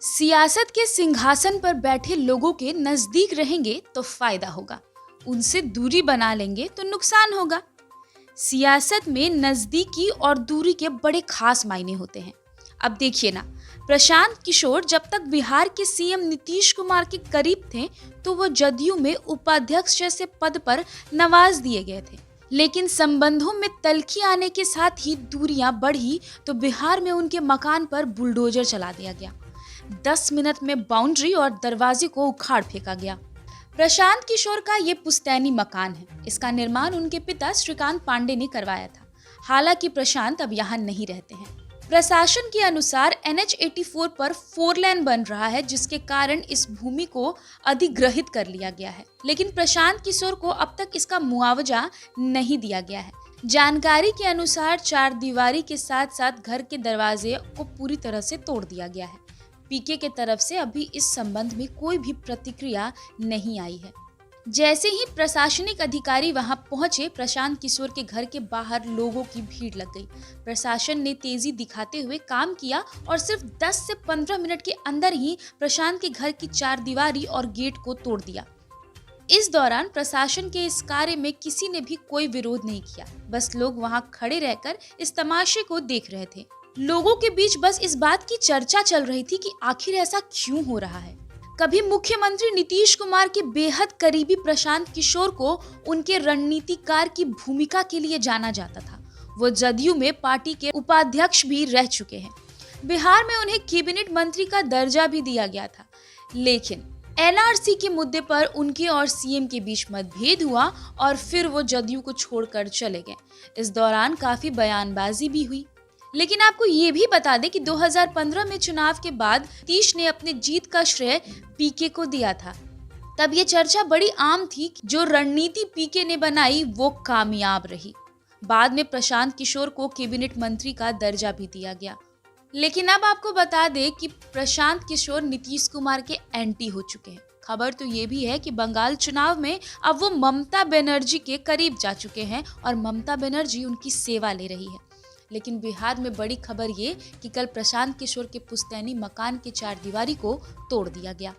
सियासत के सिंहासन पर बैठे लोगों के नजदीक रहेंगे तो फायदा होगा, उनसे दूरी बना लेंगे तो नुकसान होगा। सियासत में नजदीकी और दूरी के बड़े खास मायने होते हैं। अब देखिए ना, प्रशांत किशोर जब तक बिहार के सीएम नीतीश कुमार के करीब थे तो वो जदयू में उपाध्यक्ष जैसे पद पर नवाज दिए गए थे। लेकिन संबंधों में तल्खी आने के साथ ही दूरियां बढ़ी तो बिहार में उनके मकान पर बुलडोजर चला दिया गया। 10 मिनट में बाउंड्री और दरवाजे को उखाड़ फेंका गया। प्रशांत किशोर का ये पुश्तैनी मकान है। इसका निर्माण उनके पिता श्रीकांत पांडे ने करवाया था। हालांकि प्रशांत अब यहाँ नहीं रहते हैं। प्रशासन के अनुसार NH 84 पर 4 लेन बन रहा है, जिसके कारण इस भूमि को अधिग्रहित कर लिया गया है। लेकिन प्रशांत किशोर को अब तक इसका मुआवजा नहीं दिया गया है। जानकारी के अनुसार 4 दीवारी के साथ साथ घर के दरवाजे को पूरी तरह से तोड़ दिया गया है। पीके के तरफ से अभी इस संबंध में कोई भी प्रतिक्रिया नहीं आई है। जैसे ही प्रशासनिक अधिकारी वहां पहुंचे, प्रशांत किशोर के घर के बाहर लोगों की भीड़ लग गई। प्रशासन ने तेजी दिखाते हुए काम किया और सिर्फ 10 से 15 मिनट के अंदर ही प्रशांत के घर की 4 दीवारी और गेट को तोड़ दिया। इस दौरान प्रशासन के इस कार्य में किसी ने भी कोई विरोध नहीं किया। बस लोग वहां खड़े रहकर इस तमाशे को देख रहे थे। लोगों के बीच बस इस बात की चर्चा चल रही थी कि आखिर ऐसा क्यों हो रहा है। कभी मुख्यमंत्री नीतीश कुमार के बेहद करीबी प्रशांत किशोर को उनके रणनीतिकार की भूमिका के लिए जाना जाता था। वो जदयू में पार्टी के उपाध्यक्ष भी रह चुके हैं। बिहार में उन्हें कैबिनेट मंत्री का दर्जा भी दिया गया था। लेकिन NRC के मुद्दे पर उनके और सीएम के बीच मतभेद हुआ और फिर वो जदयू को छोड़कर चले गए। इस दौरान काफी बयानबाजी भी हुई। लेकिन आपको ये भी बता दें कि 2015 में चुनाव के बाद नीतीश ने अपने जीत का श्रेय पीके को दिया था। तब ये चर्चा बड़ी आम थी कि जो रणनीति पीके ने बनाई वो कामयाब रही। बाद में प्रशांत किशोर को कैबिनेट मंत्री का दर्जा भी दिया गया। लेकिन अब आपको बता दें कि प्रशांत किशोर नीतीश कुमार के एंटी हो चुके हैं। खबर तो ये भी है कि बंगाल चुनाव में अब वो ममता बनर्जी के करीब जा चुके हैं और ममता बनर्जी उनकी सेवा ले रही है। लेकिन बिहार में बड़ी खबर ये कि कल प्रशांत किशोर के पुश्तैनी मकान के 4 दीवारी को तोड़ दिया गया।